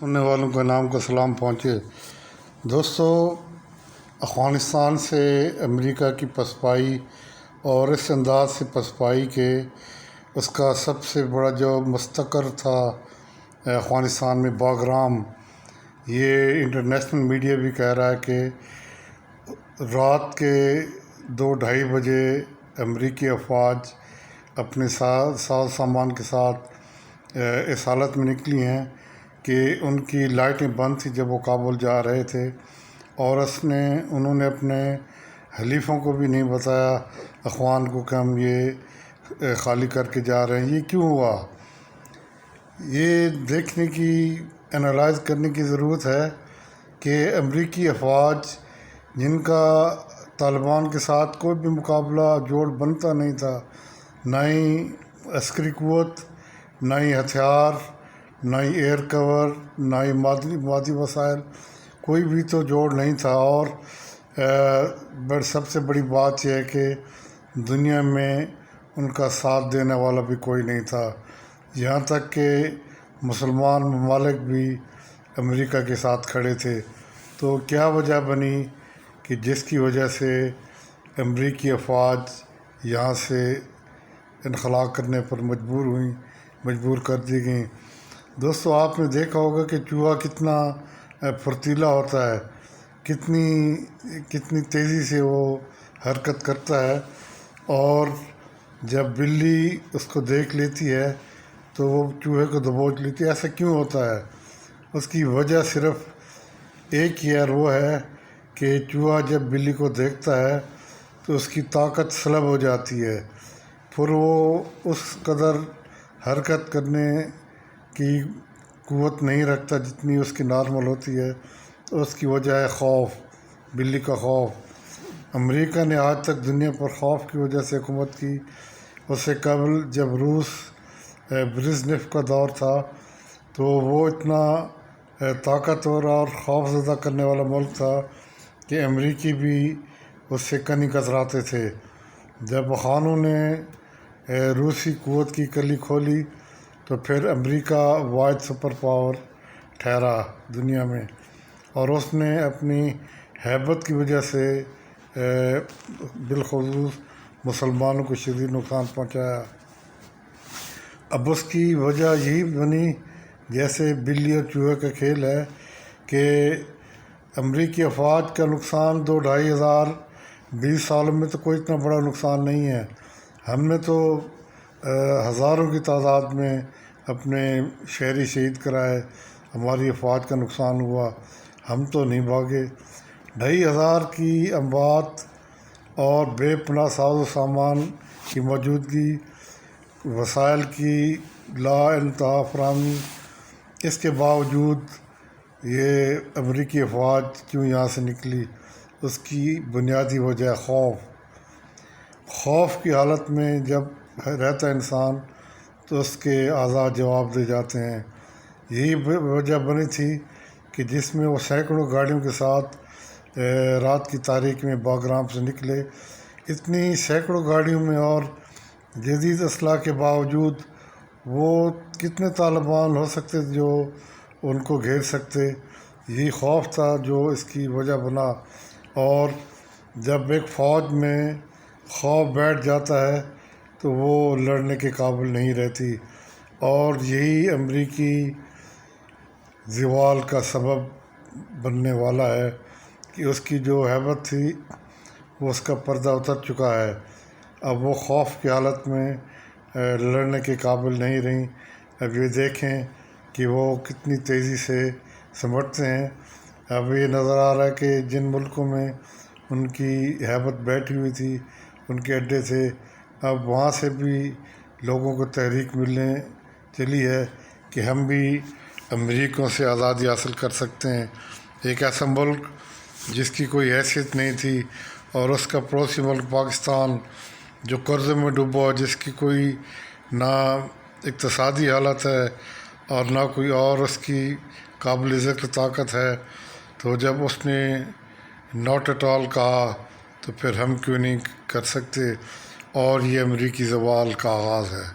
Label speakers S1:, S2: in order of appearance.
S1: سننے والوں کا نام کا سلام پہنچے۔ دوستو، افغانستان سے امریکہ کی پسپائی اور اس انداز سے پسپائی کہ اس کا سب سے بڑا جو مستقر تھا افغانستان میں باگرام، یہ انٹرنیشنل میڈیا بھی کہہ رہا ہے کہ رات کے 2-2:30 بجے امریکی افواج اپنے ساز سامان کے ساتھ اس حالت میں نکلی ہیں کہ ان کی لائٹیں بند تھیں جب وہ کابل جا رہے تھے، اور انہوں نے اپنے حلیفوں کو بھی نہیں بتایا اخوان کو کہ ہم یہ خالی کر کے جا رہے ہیں۔ یہ کیوں ہوا؟ یہ دیکھنے کی انالائز کرنے کی ضرورت ہے کہ امریکی افواج جن کا طالبان کے ساتھ کوئی بھی مقابلہ جوڑ بنتا نہیں تھا، نہ ہی عسکری قوت، نہ ہی ہتھیار، نہ ہی ایئر کور، نہ ہی مادی وسائل، کوئی بھی تو جوڑ نہیں تھا، اور سب سے بڑی بات یہ ہے کہ دنیا میں ان کا ساتھ دینے والا بھی کوئی نہیں تھا، یہاں تک کہ مسلمان ممالک بھی امریکہ کے ساتھ کھڑے تھے۔ تو کیا وجہ بنی کہ جس کی وجہ سے امریکی افواج یہاں سے انخلا کرنے پر مجبور کر دی گئیں؟ دوستو، آپ نے دیکھا ہوگا کہ چوہا کتنا پھرتیلا ہوتا ہے، کتنی تیزی سے وہ حرکت کرتا ہے، اور جب بلی اس کو دیکھ لیتی ہے تو وہ چوہے کو دبوچ لیتی ہے۔ ایسا کیوں ہوتا ہے؟ اس کی وجہ صرف ایک ہی ہے، اور وہ ہے کہ چوہا جب بلی کو دیکھتا ہے تو اس کی طاقت سلب ہو جاتی ہے، پھر وہ اس قدر حرکت کرنے کی قوت نہیں رکھتا جتنی اس کی نارمل ہوتی ہے۔ تو اس کی وجہ ہے خوف، بلی کا خوف۔ امریکہ نے آج تک دنیا پر خوف کی وجہ سے حکومت کی۔ اس سے قبل جب روس برزنف کا دور تھا تو وہ اتنا طاقتور اور خوف زدہ کرنے والا ملک تھا کہ امریکی بھی اس سے کنی کتراتے تھے۔ جب خانوں نے روسی قوت کی کلی کھولی تو پھر امریکہ واحد سپر پاور ٹھہرا دنیا میں، اور اس نے اپنی ہیبت کی وجہ سے بالخصوص مسلمانوں کو شدید نقصان پہنچایا۔ اب اس کی وجہ یہی بنی جیسے بلی اور چوہے کا کھیل ہے کہ امریکی افواج کا نقصان 2-2.5 ہزار 20 سالوں میں تو کوئی اتنا بڑا نقصان نہیں ہے۔ ہم نے تو ہزاروں کی تعداد میں اپنے شہری شہید کرائے، ہماری افواج کا نقصان ہوا، ہم تو نہیں بھاگے۔ 2.5 ہزار کی اموات اور بے پناہ ساز و سامان کی موجودگی، وسائل کی لا انتہا فراہمی، اس کے باوجود یہ امریکی افواج کیوں یہاں سے نکلی؟ اس کی بنیادی وجہ ہے خوف کی حالت میں جب رہتا ہے انسان تو اس کے اعضاء جواب دے جاتے ہیں۔ یہی وجہ بنی تھی کہ جس میں وہ سینکڑوں گاڑیوں کے ساتھ رات کی تاریکی میں باگرام سے نکلے۔ اتنی سینکڑوں گاڑیوں میں اور جدید اسلحہ کے باوجود وہ کتنے طالبان ہو سکتے جو ان کو گھیر سکتے؟ یہی خوف تھا جو اس کی وجہ بنا، اور جب ایک فوج میں خوف بیٹھ جاتا ہے تو وہ لڑنے کے قابل نہیں رہتی، اور یہی امریکی زوال کا سبب بننے والا ہے کہ اس کی جو ہیبت تھی وہ اس کا پردہ اتر چکا ہے۔ اب وہ خوف کی حالت میں لڑنے کے قابل نہیں رہیں۔ اب یہ دیکھیں کہ وہ کتنی تیزی سے سمٹتے ہیں۔ اب یہ نظر آ رہا ہے کہ جن ملکوں میں ان کی ہیبت بیٹھی ہوئی تھی، ان کے اڈے تھے، اب وہاں سے بھی لوگوں کو تحریک ملنے چلی ہے کہ ہم بھی امریکیوں سے آزادی حاصل کر سکتے ہیں۔ ایک ایسا ملک جس کی کوئی حیثیت نہیں تھی، اور اس کا پڑوسی ملک پاکستان جو قرضے میں ڈوبا، جس کی کوئی نہ اقتصادی حالت ہے اور نہ کوئی اور اس کی قابل ذکر طاقت ہے، تو جب اس نے ناٹ ایٹ آل کہا تو پھر ہم کیوں نہیں کر سکتے؟ اور یہ امریکی زوال کا آغاز ہے۔